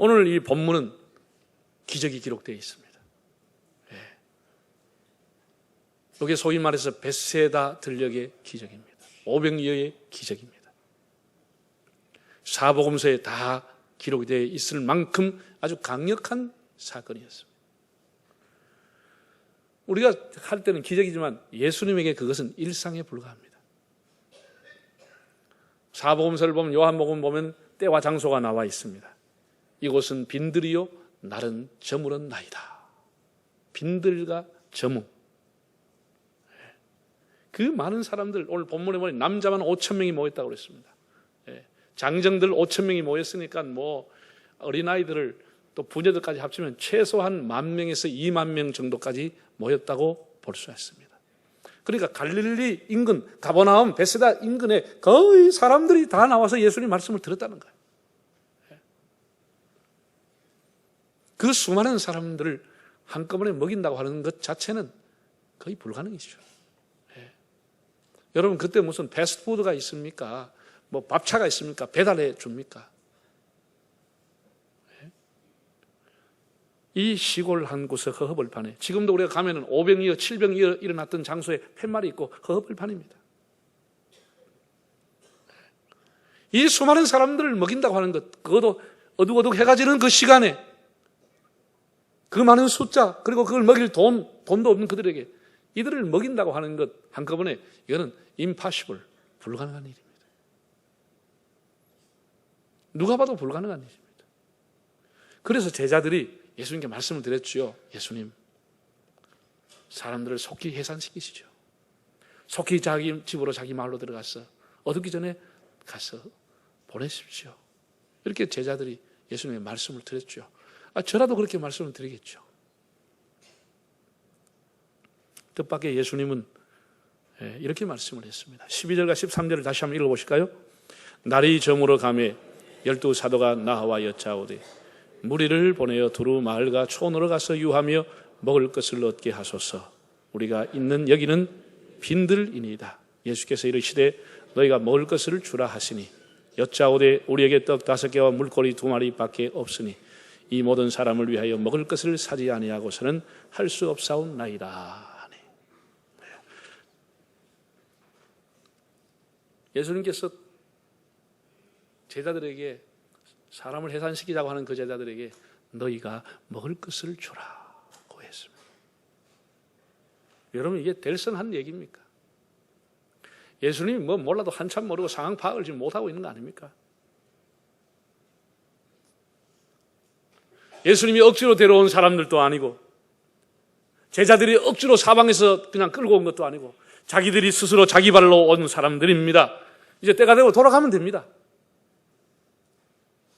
오늘 이 본문은 기적이 기록되어 있습니다. 이게 소위 말해서 벳세다 들녘의 기적입니다. 오병이어의 기적입니다. 사복음서에 다 기록이 되어 있을 만큼 아주 강력한 사건이었습니다. 우리가 할 때는 기적이지만 예수님에게 그것은 일상에 불과합니다. 사복음서를 보면, 요한복음 보면 때와 장소가 나와 있습니다. 이곳은 빈들이요 날은 저물었나이다. 빈들과 저물. 그 많은 사람들, 오늘 본문에 보니 남자만 5,000명이 모였다고 그랬습니다. 장정들 5,000명이 모였으니까 뭐 어린아이들을 또 부녀들까지 합치면 최소한 10,000명에서 20,000명 정도까지 모였다고 볼 수 있습니다. 그러니까 갈릴리 인근, 가버나움, 베세다 인근에 거의 사람들이 다 나와서 예수님 말씀을 들었다는 거예요. 그 수많은 사람들을 한꺼번에 먹인다고 하는 것 자체는 거의 불가능이죠. 여러분, 그때 무슨 패스트푸드가 있습니까? 뭐 밥차가 있습니까? 배달해 줍니까? 이 시골 한 곳의 허허벌판에, 지금도 우리가 가면은 오병이어, 칠병이어 일어났던 장소에 팻말이 있고 허허벌판입니다. 이 수많은 사람들을 먹인다고 하는 것, 그것도 어둑어둑 해가 지는 그 시간에 그 많은 숫자, 그리고 그걸 먹일 돈도 없는 그들에게 이들을 먹인다고 하는 것 한꺼번에, 이거는 impossible, 불가능한 일입니다. 누가 봐도 불가능한 일입니다. 그래서 제자들이 예수님께 말씀을 드렸지요. 예수님, 사람들을 속히 해산시키시죠. 속히 자기 집으로, 자기 마을로 들어가서 어둡기 전에 가서 보내십시오. 이렇게 제자들이 예수님의 말씀을 드렸죠. 저라도 그렇게 말씀을 드리겠죠. 뜻밖의 예수님은 이렇게 말씀을 했습니다. 12절과 13절을 다시 한번 읽어보실까요? 날이 저물어 가매 12 사도가 나와 여짜오되 무리를 보내어 두루 마을과 촌으로 가서 유하며 먹을 것을 얻게 하소서. 우리가 있는 여기는 빈들이니이다. 예수께서 이르시되 너희가 먹을 것을 주라 하시니 여짜오되 우리에게 떡 5개와 물고기 2마리밖에 없으니 이 모든 사람을 위하여 먹을 것을 사지 아니하고서는 할 수 없사옵나이다. 예수님께서 제자들에게, 사람을 해산시키자고 하는 그 제자들에게 너희가 먹을 것을 주라고 했습니다. 여러분, 이게 될성한 얘기입니까? 예수님이 뭐 몰라도 한참 모르고 상황 파악을 지금 못하고 있는 거 아닙니까? 예수님이 억지로 데려온 사람들도 아니고, 제자들이 억지로 사방에서 그냥 끌고 온 것도 아니고, 자기들이 스스로 자기 발로 온 사람들입니다. 이제 때가 되고 돌아가면 됩니다.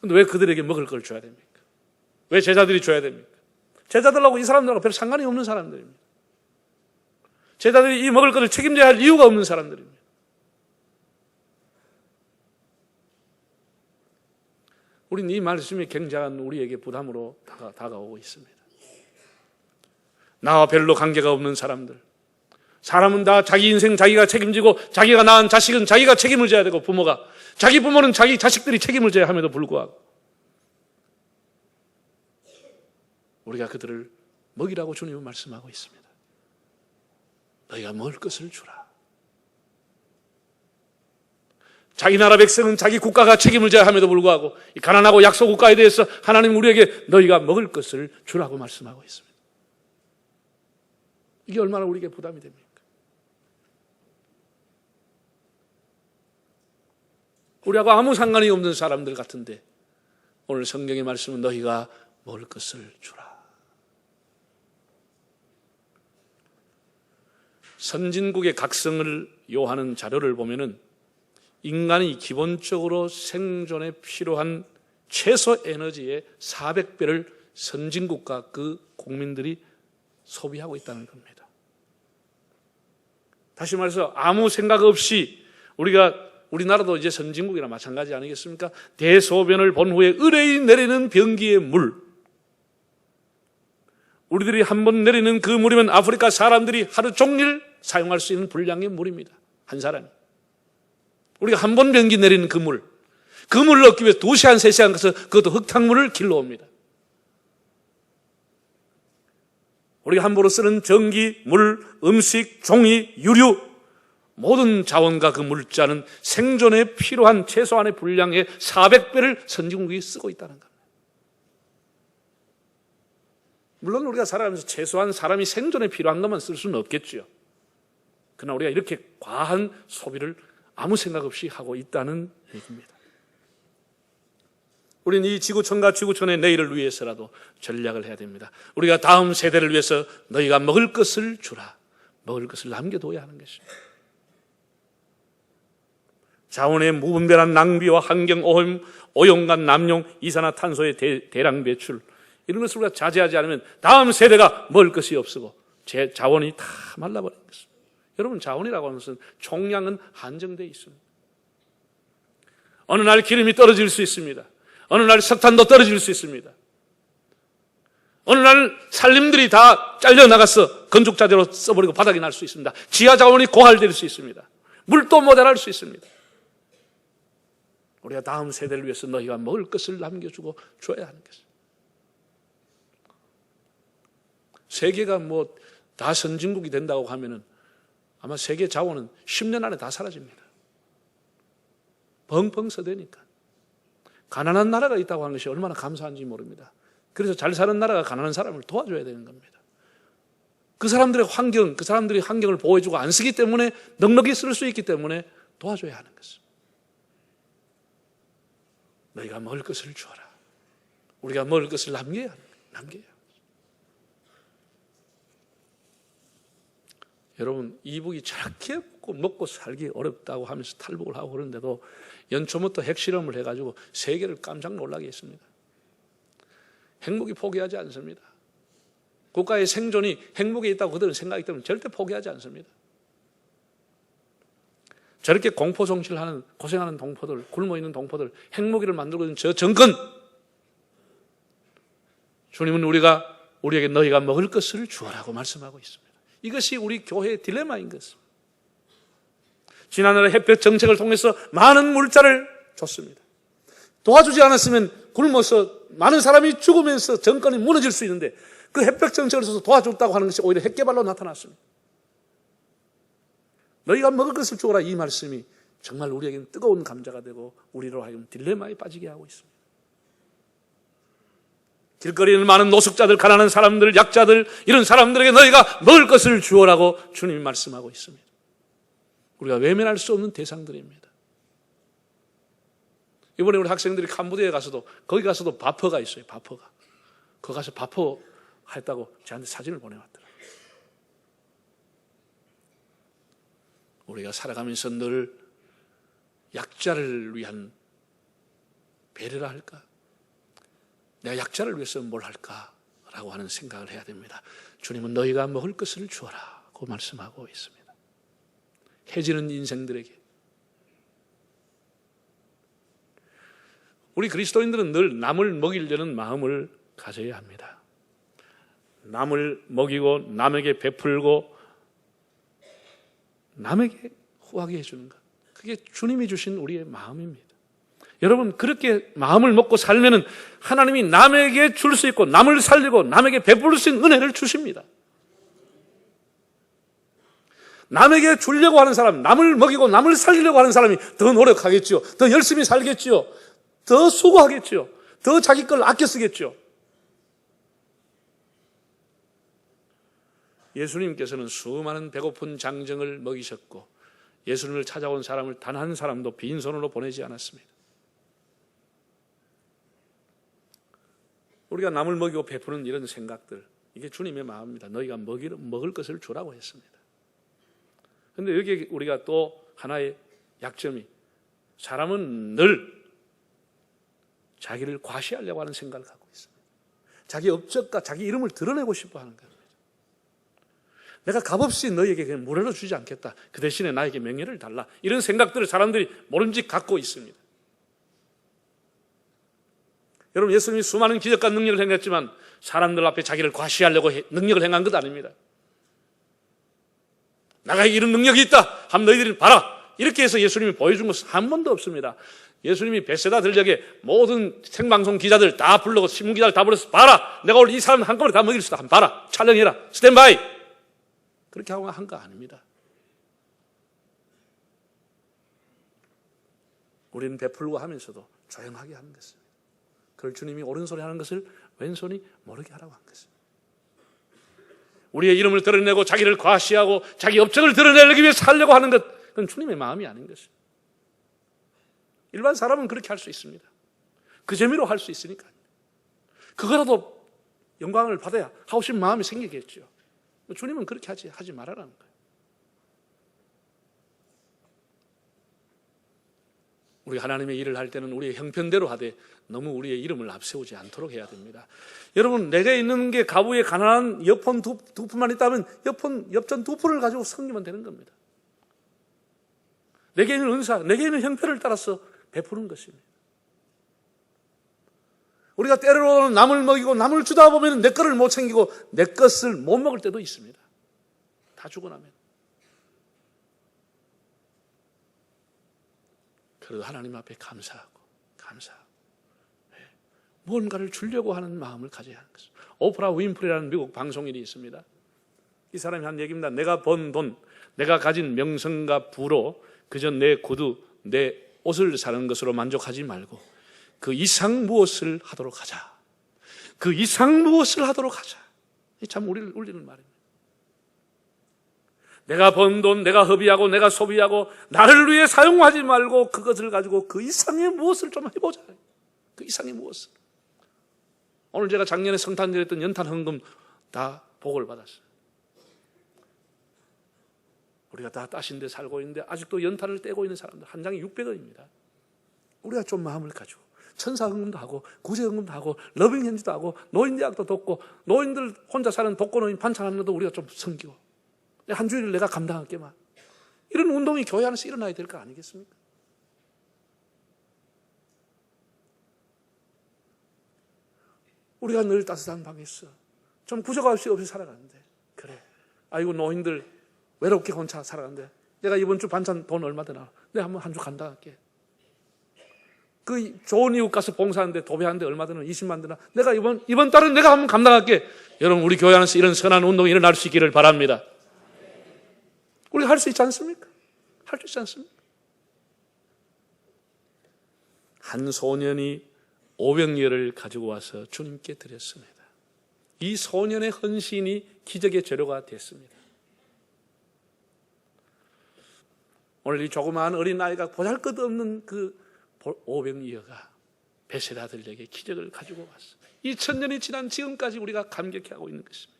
근데 왜 그들에게 먹을 걸 줘야 됩니까? 왜 제자들이 줘야 됩니까? 제자들하고 이 사람들하고 별 상관이 없는 사람들입니다. 제자들이 이 먹을 것을 책임져야 할 이유가 없는 사람들입니다. 우리는 이 말씀이 굉장한 우리에게 부담으로 다가오고 있습니다. 나와 별로 관계가 없는 사람들, 사람은 다 자기 인생 자기가 책임지고 자기가 낳은 자식은 자기가 책임을 져야 되고, 부모가, 자기 부모는 자기 자식들이 책임을 져야 함에도 불구하고 우리가 그들을 먹이라고 주님은 말씀하고 있습니다. 너희가 먹을 것을 주라. 자기 나라 백성은 자기 국가가 책임을 져야 함에도 불구하고 이 가난하고 약소 국가에 대해서 하나님 우리에게 너희가 먹을 것을 주라고 말씀하고 있습니다. 이게 얼마나 우리에게 부담이 됩니까? 우리하고 아무 상관이 없는 사람들 같은데 오늘 성경의 말씀은 너희가 먹을 것을 주라. 선진국의 각성을 요하는 자료를 보면은 인간이 기본적으로 생존에 필요한 최소 에너지의 400배를 선진국과 그 국민들이 소비하고 있다는 겁니다. 다시 말해서 아무 생각 없이 우리나라도 이제 선진국이나 마찬가지 아니겠습니까? 대소변을 본 후에 의뢰이 내리는 변기의 물, 우리들이 한 번 내리는 그 물이면 아프리카 사람들이 하루 종일 사용할 수 있는 분량의 물입니다. 한 사람이. 우리가 한 번 변기 내리는 그 물, 그 물을 얻기 위해서 2시간, 3시간 가서 그것도 흙탕물을 길러옵니다. 우리가 함부로 쓰는 전기, 물, 음식, 종이, 유류 모든 자원과 그 물자는 생존에 필요한 최소한의 분량의 400배를 선진국이 쓰고 있다는 겁니다. 물론 우리가 살아가면서 최소한 사람이 생존에 필요한 것만 쓸 수는 없겠죠. 그러나 우리가 이렇게 과한 소비를 아무 생각 없이 하고 있다는 얘기입니다. 우리는 이 지구촌과 지구촌의 내일을 위해서라도 전략을 해야 됩니다. 우리가 다음 세대를 위해서 너희가 먹을 것을 주라. 먹을 것을 남겨둬야 하는 것입니다. 자원의 무분별한 낭비와 환경오염, 오염과 남용, 이산화탄소의 대량 배출, 이런 것을 우리가 자제하지 않으면 다음 세대가 먹을 것이 없고 자원이 다 말라버리는 것입니다. 여러분, 자원이라고 하는 것은 총량은 한정되어 있습니다. 어느 날 기름이 떨어질 수 있습니다. 어느 날 석탄도 떨어질 수 있습니다. 어느 날 산림들이 다 잘려나가서 건축자재로 써버리고 바닥이 날 수 있습니다. 지하 자원이 고갈될 수 있습니다. 물도 모자랄 수 있습니다. 우리가 다음 세대를 위해서 너희가 먹을 것을 남겨주고 줘야 하는 것입니다. 세계가 다 선진국이 된다고 하면은 아마 세계 자원은 10년 안에 다 사라집니다. 벙벙 서대니까. 가난한 나라가 있다고 하는 것이 얼마나 감사한지 모릅니다. 그래서 잘 사는 나라가 가난한 사람을 도와줘야 되는 겁니다. 그 사람들의 환경, 그 사람들이 환경을 보호해주고 안 쓰기 때문에 넉넉히 쓸 수 있기 때문에 도와줘야 하는 것입니다. 너희가 먹을 것을 주어라. 우리가 먹을 것을 남겨야 합니다. 여러분, 이북이 저렇게 먹고 살기 어렵다고 하면서 탈북을 하고 그러는데도 연초부터 핵실험을 해가지고 세계를 깜짝 놀라게 했습니다. 핵무기 포기하지 않습니다. 국가의 생존이 핵무기에 있다고 그들은 생각하기 때문에 절대 포기하지 않습니다. 저렇게 공포 정치를 하는, 고생하는 동포들, 굶어있는 동포들, 핵무기를 만들고 있는 저 정권, 주님은 우리에게 너희가 먹을 것을 주어라고 말씀하고 있습니다. 이것이 우리 교회의 딜레마인 것입니다. 지난해 햇볕 정책을 통해서 많은 물자를 줬습니다. 도와주지 않았으면 굶어서 많은 사람이 죽으면서 정권이 무너질 수 있는데 그 햇볕 정책을 써서 도와줬다고 하는 것이 오히려 핵개발로 나타났습니다. 너희가 먹을 것을 주어라, 이 말씀이 정말 우리에게는 뜨거운 감자가 되고 우리로 하여금 딜레마에 빠지게 하고 있습니다. 길거리에는 많은 노숙자들, 가난한 사람들, 약자들, 이런 사람들에게 너희가 먹을 것을 주어라고 주님이 말씀하고 있습니다. 우리가 외면할 수 없는 대상들입니다. 이번에 우리 학생들이 캄보디아에 가서도, 거기 가서도 바퍼가 있어요. 바퍼가. 거기 가서 바퍼 했다고 저한테 사진을 보내왔더라고요. 우리가 살아가면서 늘 약자를 위한 배려라 할까? 내가 약자를 위해서 뭘 할까라고 하는 생각을 해야 됩니다. 주님은 너희가 먹을 것을 주어라고 말씀하고 있습니다. 해지는 인생들에게. 우리 그리스도인들은 늘 남을 먹이려는 마음을 가져야 합니다. 남을 먹이고 남에게 베풀고 남에게 후하게 해주는 것, 그게 주님이 주신 우리의 마음입니다. 여러분, 그렇게 마음을 먹고 살면은 하나님이 남에게 줄 수 있고 남을 살리고 남에게 베풀 수 있는 은혜를 주십니다. 남에게 주려고 하는 사람, 남을 먹이고 남을 살리려고 하는 사람이 더 노력하겠죠. 더 열심히 살겠죠. 더 수고하겠죠. 더 자기 걸 아껴 쓰겠죠. 예수님께서는 수많은 배고픈 장정을 먹이셨고 예수님을 찾아온 사람을 단 한 사람도 빈손으로 보내지 않았습니다. 우리가 남을 먹이고 베푸는 이런 생각들, 이게 주님의 마음입니다. 너희가 먹을 것을 주라고 했습니다. 그런데 여기 우리가 또 하나의 약점이, 사람은 늘 자기를 과시하려고 하는 생각을 갖고 있습니다. 자기 업적과 자기 이름을 드러내고 싶어 하는 겁니다. 내가 값없이 너희에게 그냥 무료로 주지 않겠다. 그 대신에 나에게 명예를 달라. 이런 생각들을 사람들이 모름지기 갖고 있습니다. 여러분, 예수님이 수많은 기적과 능력을 행했지만 사람들 앞에 자기를 과시하려고 능력을 행한 것 아닙니다. 나에게 이런 능력이 있다 하면 너희들이 봐라. 이렇게 해서 예수님이 보여준 것은 한 번도 없습니다. 예수님이 베세다 들녘에 모든 생방송 기자들 다 불러고 신문 기자들 다 불러서 봐라, 내가 오늘 이 사람 한꺼번에 다 먹일 수 있다, 한번 봐라, 촬영해라, 스탠바이, 그렇게 하고 한 거 아닙니다. 우리는 베풀고 하면서도 조용하게 하는 것입니다. 그걸 주님이 오른손에 하는 것을 왼손이 모르게 하라고 한 것입니다. 우리의 이름을 드러내고 자기를 과시하고 자기 업적을 드러내기 위해 살려고 하는 것, 그건 주님의 마음이 아닌 것입니다. 일반 사람은 그렇게 할 수 있습니다. 그 재미로 할 수 있으니까. 그거라도 영광을 받아야 하고 싶은 마음이 생기겠죠. 주님은 그렇게 하지 말아라는 거예요. 우리 하나님의 일을 할 때는 우리의 형편대로 하되 너무 우리의 이름을 앞세우지 않도록 해야 됩니다. 여러분, 내게 있는 게 가부에 가난한 엽폰 두 푼만 있다면 엽전 두 푼을 가지고 섬기면 되는 겁니다. 내게 있는 은사, 내게 있는 형편을 따라서 베푸는 것입니다. 우리가 때로는 남을 먹이고 남을 주다 보면 내 것을 못 챙기고 내 것을 못 먹을 때도 있습니다. 다 주고 나면. 그래도 하나님 앞에 감사하고 뭔가를 주려고 하는 마음을 가져야 하는 것입니다. 오프라 윈프리라는 미국 방송인이 있습니다. 이 사람이 한 얘기입니다. 내가 번 돈, 내가 가진 명성과 부로 그저 내 구두, 내 옷을 사는 것으로 만족하지 말고 그 이상 무엇을 하도록 하자. 그 이상 무엇을 하도록 하자. 이 참 우리를 울리는 말입니다. 내가 번 돈, 내가 허비하고 내가 소비하고 나를 위해 사용하지 말고 그것을 가지고 그 이상의 무엇을 좀 해보자. 그 이상의 무엇을. 오늘 제가 작년에 성탄 드렸던 연탄 헌금 다 복을 받았어요. 우리가 다 따신 데 살고 있는데 아직도 연탄을 떼고 있는 사람들 한 장이 600원입니다. 우리가 좀 마음을 가지고 천사 헌금도 하고 구제 헌금도 하고 러빙 현지도 하고 노인대학도 돕고 노인들 혼자 사는 독거노인 반찬하는 것도 우리가 좀 섬기고 한 주일을 내가 감당할게만, 이런 운동이 교회 안에서 일어나야 될 거 아니겠습니까? 우리가 늘 따뜻한 방에 있어 좀 구조가 없이 살아가는데, 그래, 아이고 노인들 외롭게 혼자 살아가는데 내가 이번 주 반찬 돈 얼마 되나, 내가 한번 한 주 감당할게. 그 좋은 이웃 가서 봉사하는데 도배하는데 얼마 드나, 20만 드나, 내가 이번 달은 내가 한번 감당할게. 여러분, 우리 교회 안에서 이런 선한 운동이 일어날 수 있기를 바랍니다. 우리가 할 수 있지 않습니까? 할 수 있지 않습니까? 한 소년이 500녀를 가지고 와서 주님께 드렸습니다. 이 소년의 헌신이 기적의 재료가 됐습니다. 오늘 이 조그마한 어린아이가 보잘것없는 그 500녀가 베세다 들녘에 기적을 가지고 왔어요. 2000년이 지난 지금까지 우리가 감격해하고 있는 것입니다.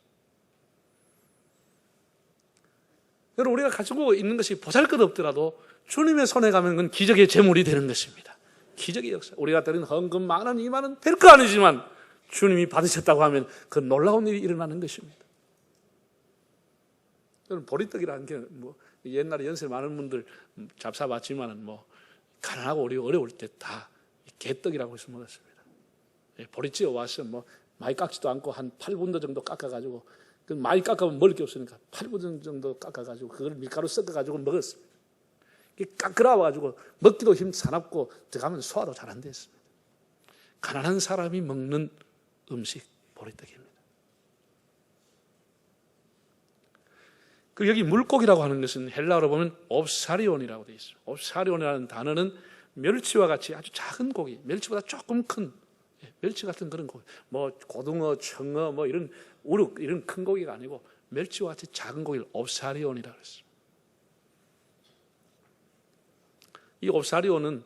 여러분, 우리가 가지고 있는 것이 보잘것없더라도 주님의 손에 가면 그건 기적의 제물이 되는 것입니다. 기적의 역사. 우리가 드린 헌금 10,000원, 20,000원 별거 아니지만 주님이 받으셨다고 하면 그 놀라운 일이 일어나는 것입니다. 여러분, 보리떡이라는 게 뭐 옛날에 연세 많은 분들 잡사봤지만은 뭐 가난하고 어려울 때 다 개떡이라고 해서 먹었습니다. 보리찌어 와서 뭐 많이 깎지도 않고 한 8분도 정도 깎아가지고, 그 많이 깎아면 먹을 게 없으니까 8분 정도 깎아가지고 그걸 밀가루 섞어가지고 먹었습니다. 깎으라와가지고 먹기도 사납고 들어가면 소화도 잘 안 됐습니다. 가난한 사람이 먹는 음식, 보리떡입니다. 그리고 여기 물고기라고 하는 것은 헬라어로 보면 옵사리온이라고 되어 있습니다. 옵사리온이라는 단어는 멸치와 같이 아주 작은 고기, 멸치보다 조금 큰, 멸치 같은 그런 고기, 뭐 고등어, 청어, 뭐 이런 우럭, 이런 큰 고기가 아니고 멸치와 같이 작은 고기를 옵사리온이라고 했습니다. 이 옵사리온은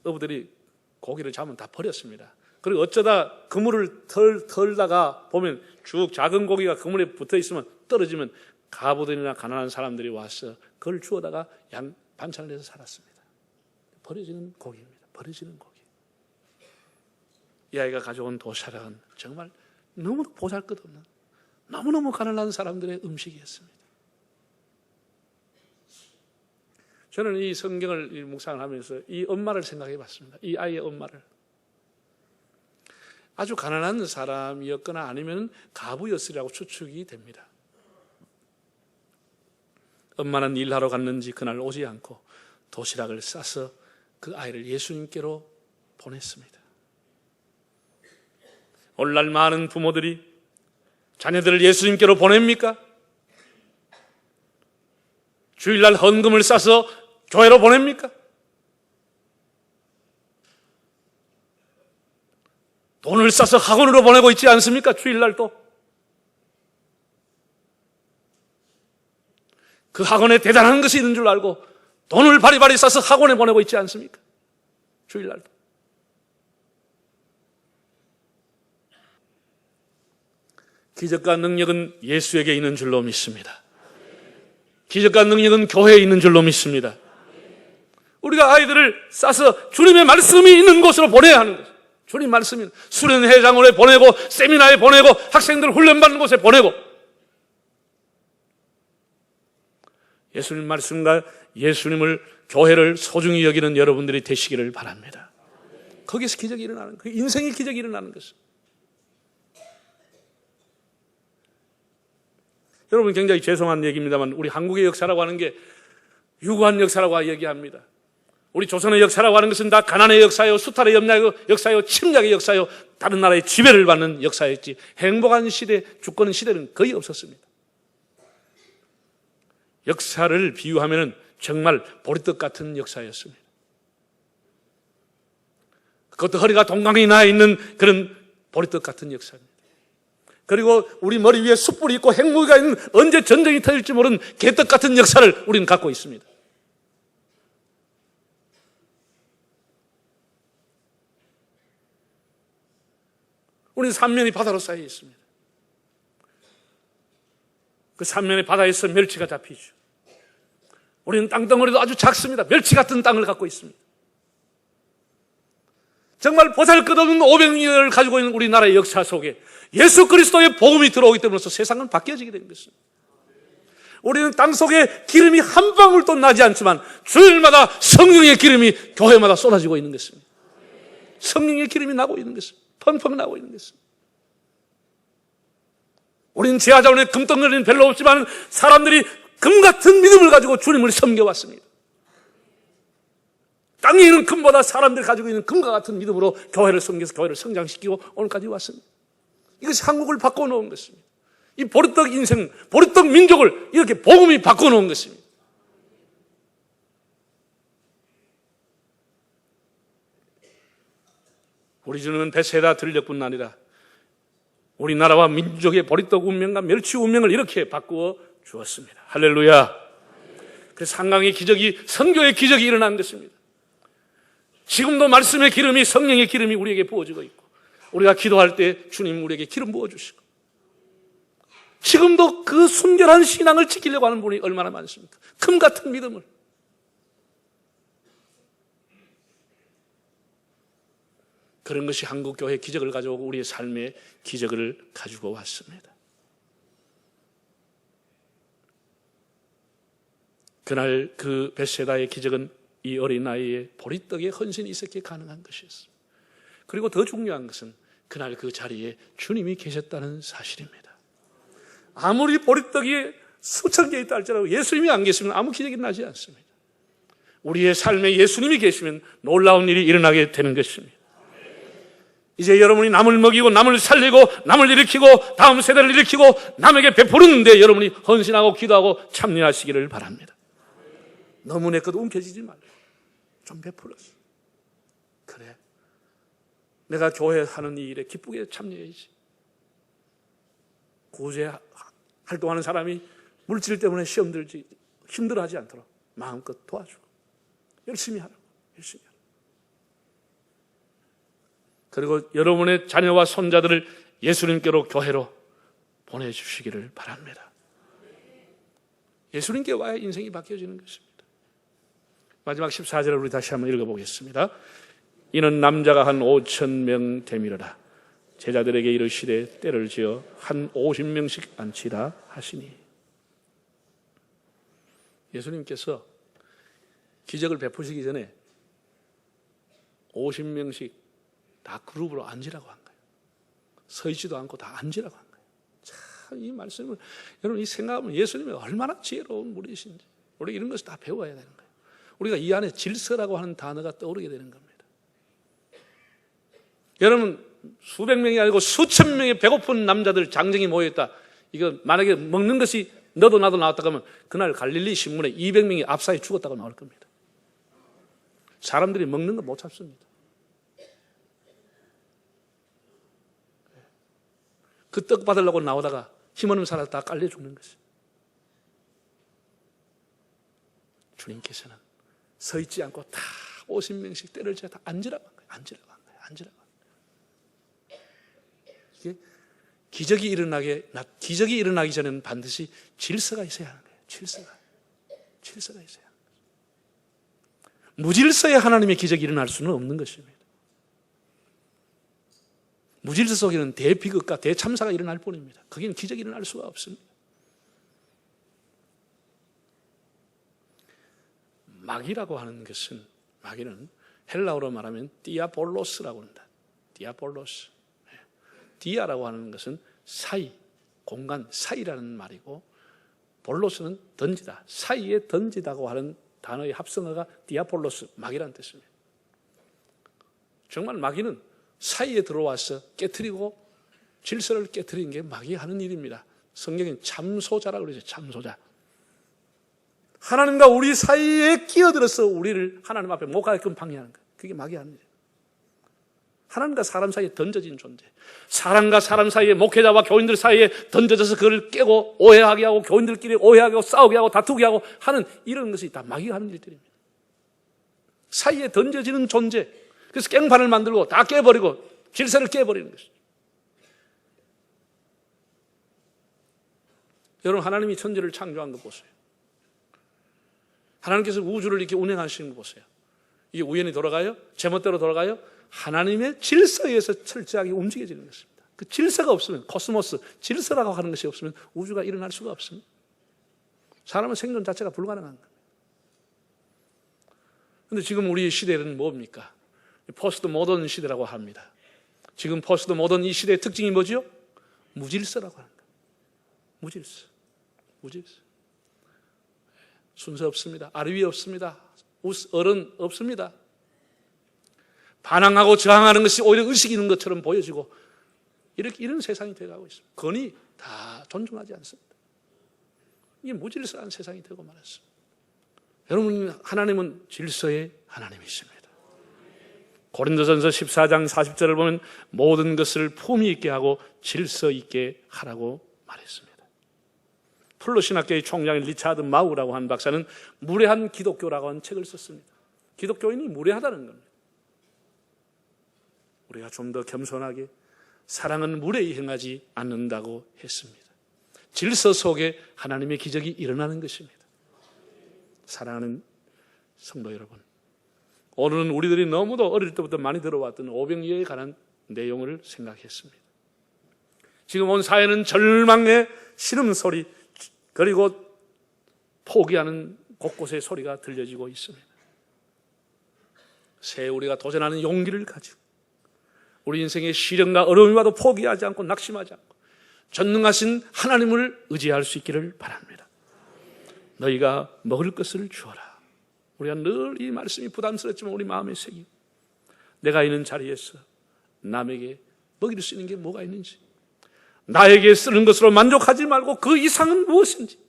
어부들이 고기를 잡으면 다 버렸습니다. 그리고 어쩌다 그물을 털다가 보면 쭉 작은 고기가 그물에 붙어 있으면 떨어지면 가부들이나 가난한 사람들이 와서 그걸 주워다가 반찬을 해서 살았습니다. 버려지는 고기입니다. 버려지는 고기. 이 아이가 가져온 도시락은 정말 너무 보잘것없는, 너무너무 가난한 사람들의 음식이었습니다. 저는 이 성경을 묵상을 하면서 이 엄마를 생각해 봤습니다. 이 아이의 엄마를. 아주 가난한 사람이었거나 아니면 가부였으리라고 추측이 됩니다. 엄마는 일하러 갔는지 그날 오지 않고 도시락을 싸서 그 아이를 예수님께로 보냈습니다. 오늘날 많은 부모들이 자녀들을 예수님께로 보냅니까? 주일날 헌금을 싸서 교회로 보냅니까? 돈을 싸서 학원으로 보내고 있지 않습니까? 주일날도. 그 학원에 대단한 것이 있는 줄 알고 돈을 바리바리 싸서 학원에 보내고 있지 않습니까? 주일날도. 기적과 능력은 예수에게 있는 줄로 믿습니다. 기적과 능력은 교회에 있는 줄로 믿습니다. 우리가 아이들을 싸서 주님의 말씀이 있는 곳으로 보내야 하는 거죠. 주님 말씀이 수련회장으로 보내고 세미나에 보내고 학생들 훈련받는 곳에 보내고 예수님 말씀과 예수님을 교회를 소중히 여기는 여러분들이 되시기를 바랍니다. 거기서 기적이 일어나는 거예요. 인생의 기적이 일어나는 것입니다. 여러분 굉장히 죄송한 얘기입니다만 우리 한국의 역사라고 하는 게 유구한 역사라고 얘기합니다. 우리 조선의 역사라고 하는 것은 다 가난의 역사요, 수탈의 역사요, 침략의 역사요, 다른 나라의 지배를 받는 역사였지 행복한 시대, 주권 시대는 거의 없었습니다. 역사를 비유하면 정말 보리떡 같은 역사였습니다. 그것도 허리가 동강이 나 있는 그런 보리떡 같은 역사입니다. 그리고 우리 머리 위에 숯불이 있고 핵무기가 있는 언제 전쟁이 터질지 모르는 개떡 같은 역사를 우리는 갖고 있습니다. 우리는 삼면이 바다로 쌓여 있습니다. 그 삼면의 바다에서 멸치가 잡히죠. 우리는 땅덩어리도 아주 작습니다. 멸치 같은 땅을 갖고 있습니다. 정말 보잘것없는 500년을 가지고 있는 우리나라의 역사 속에 예수 그리스도의 복음이 들어오기 때문에 세상은 바뀌어지게 된 것입니다. 우리는 땅 속에 기름이 한 방울도 나지 않지만 주일마다 성령의 기름이 교회마다 쏟아지고 있는 것입니다. 성령의 기름이 나고 있는 것입니다. 펑펑 나고 있는 것입니다. 우리는 제자원에 금덩어리는 별로 없지만 사람들이 금 같은 믿음을 가지고 주님을 섬겨왔습니다. 땅에 있는 금보다 사람들이 가지고 있는 금과 같은 믿음으로 교회를 섬겨서 교회를 성장시키고 오늘까지 왔습니다. 이것이 한국을 바꿔놓은 것입니다. 이 보리떡 인생, 보리떡 민족을 이렇게 복음이 바꿔놓은 것입니다. 우리 주님은 베세다 들녘뿐 아니라 우리나라와 민족의 보리떡 운명과 멸치 운명을 이렇게 바꾸어 주었습니다. 할렐루야. 그래서 한강의 기적이, 선교의 기적이 일어난 것입니다. 지금도 말씀의 기름이, 성령의 기름이 우리에게 부어지고 있고 우리가 기도할 때 주님 우리에게 기름 부어주시고 지금도 그 순결한 신앙을 지키려고 하는 분이 얼마나 많습니까? 금 같은 믿음을. 그런 것이 한국교회의 기적을 가져오고 우리의 삶의 기적을 가지고 왔습니다. 그날 그 벳세다의 기적은 이 어린 나이에 보리떡의 헌신이 있었기에 가능한 것이었습니다. 그리고 더 중요한 것은 그날 그 자리에 주님이 계셨다는 사실입니다. 아무리 보리떡이 수천 개 있다 할지라도 예수님이 안 계시면 아무 기적이 나지 않습니다. 우리의 삶에 예수님이 계시면 놀라운 일이 일어나게 되는 것입니다. 이제 여러분이 남을 먹이고 남을 살리고 남을 일으키고 다음 세대를 일으키고 남에게 베푸는데 여러분이 헌신하고 기도하고 참여하시기를 바랍니다. 너무 내 것 움켜쥐지 말고 좀 베풀었어. 그래, 내가 교회 하는 이 일에 기쁘게 참여해야지. 구제 활동하는 사람이 물질 때문에 시험 들지 힘들어하지 않도록 마음껏 도와주고 열심히 하라고. 열심히 하라고. 그리고 여러분의 자녀와 손자들을 예수님께로 교회로 보내주시기를 바랍니다. 예수님께 와야 인생이 바뀌어지는 것입니다. 마지막 14절을 우리 다시 한번 읽어보겠습니다. 이는 남자가 한 5,000명 되밀어라. 제자들에게 이르시되 때를 지어 한 50명씩 앉히라 하시니. 예수님께서 기적을 베푸시기 전에 50명씩 다 그룹으로 앉으라고 한 거예요. 서 있지도 않고 다 앉으라고 한 거예요. 참, 이 말씀을 여러분 이 생각하면 예수님이 얼마나 지혜로운 분이신지 우리 이런 것을 다 배워야 되는 거예요. 우리가 이 안에 질서라고 하는 단어가 떠오르게 되는 겁니다. 여러분, 수백 명이 아니고 수천 명의 배고픈 남자들 장정이 모여있다. 이거 만약에 먹는 것이 너도 나도 나왔다고 하면 그날 갈릴리 신문에 200명이 압사해 죽었다고 나올 겁니다. 사람들이 먹는 거 못 참습니다. 그 떡 받으려고 나오다가 힘없는 사람 다 깔려 죽는 것이에요. 주님께서는 서 있지 않고 다 50명씩 때를 지어 다 앉으라고 한 거예요. 앉으라고 한 거예요. 앉으라고 한 거예요. 이게 기적이 일어나기 전에는 반드시 질서가 있어야 하는 거예요. 질서가 있어야 하는 거예요. 무질서에 하나님의 기적이 일어날 수는 없는 것입니다. 무질서 속에는 대비극과 대참사가 일어날 뿐입니다. 거기는 기적이 일어날 수가 없습니다. 마귀라고 하는 것은, 마귀는 헬라어로 말하면 디아볼로스라고 합니다. 디아볼로스. 디아라고 하는 것은 사이, 공간, 사이라는 말이고, 볼로스는 던지다, 사이에 던지다고 하는 단어의 합성어가 디아볼로스, 마귀라는 뜻입니다. 정말 마귀는 사이에 들어와서 깨트리고 질서를 깨트리는 게 마귀가 하는 일입니다. 성경엔 참소자라고 그러죠. 참소자. 하나님과 우리 사이에 끼어들어서 우리를 하나님 앞에 못 가게끔 방해하는 거예요. 그게 마귀가 하는 일이에요. 하나님과 사람 사이에 던져진 존재, 사람과 사람 사이에, 목회자와 교인들 사이에 던져져서 그걸 깨고 오해하게 하고 교인들끼리 오해하게 하고 싸우게 하고 다투게 하고 하는 이런 것이 다 마귀가 하는 일들입니다. 사이에 던져지는 존재, 그래서 깽판을 만들고 다 깨버리고 질서를 깨버리는 것이죠. 여러분, 하나님이 천지를 창조한 거 보세요. 하나님께서 우주를 이렇게 운행하시는 거 보세요. 이게 우연히 돌아가요? 제멋대로 돌아가요? 하나님의 질서에 의해서 철저하게 움직여지는 것입니다. 그 질서가 없으면, 코스모스, 질서라고 하는 것이 없으면 우주가 일어날 수가 없습니다. 사람은 생존 자체가 불가능한 겁니다. 그런데 지금 우리 시대는 뭡니까? 포스트 모던 시대라고 합니다. 지금 포스트 모던 이 시대의 특징이 뭐죠? 무질서라고 하는 거예요. 무질서. 순서 없습니다. 아르위 없습니다. 어른 없습니다. 반항하고 저항하는 것이 오히려 의식이 있는 것처럼 보여지고 이런 세상이 되어가고 있습니다. 권위 다 존중하지 않습니다. 이게 무질서한 세상이 되고 말았습니다. 여러분, 하나님은 질서의 하나님이십니다. 고린도전서 14장 40절을 보면 모든 것을 품위 있게 하고 질서 있게 하라고 말했습니다. 플로신학교의 총장인 리차드 마우라고 한 박사는 무례한 기독교라고 하는 책을 썼습니다. 기독교인이 무례하다는 겁니다. 우리가 좀 더 겸손하게 사랑은 무례히 행하지 않는다고 했습니다. 질서 속에 하나님의 기적이 일어나는 것입니다. 사랑하는 성도 여러분, 오늘은 우리들이 너무도 어릴 때부터 많이 들어왔던 오병이어에 관한 내용을 생각했습니다. 지금 온 사회는 절망의 신음소리, 그리고 포기하는 곳곳의 소리가 들려지고 있습니다. 새해 우리가 도전하는 용기를 가지고 우리 인생의 시련과 어려움이 와도 포기하지 않고 낙심하지 않고 전능하신 하나님을 의지할 수 있기를 바랍니다. 너희가 먹을 것을 주어라. 우리가 늘 이 말씀이 부담스럽지만 우리 마음에 새기고, 내가 있는 자리에서 남에게 먹일 수 있는 게 뭐가 있는지, 나에게 쓰는 것으로 만족하지 말고 그 이상은 무엇인지,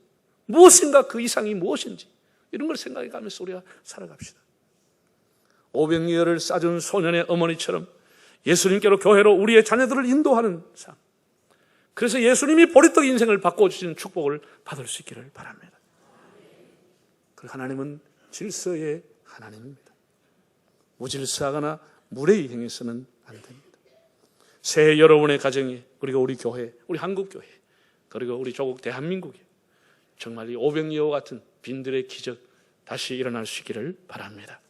무엇인가 그 이상이 무엇인지, 이런 걸 생각해 가면서 우리가 살아갑시다. 오병이어를 싸준 소년의 어머니처럼 예수님께로, 교회로 우리의 자녀들을 인도하는 삶, 그래서 예수님이 보리떡 인생을 바꿔주시는 축복을 받을 수 있기를 바랍니다. 그 하나님은 질서의 하나님입니다. 무질서하거나 무례히 행해서는 안 됩니다. 새해 여러분의 가정에, 그리고 우리 교회, 우리 한국교회, 그리고 우리 조국 대한민국에 정말 이 오병이어 같은 빈들의 기적 다시 일어날 수 있기를 바랍니다.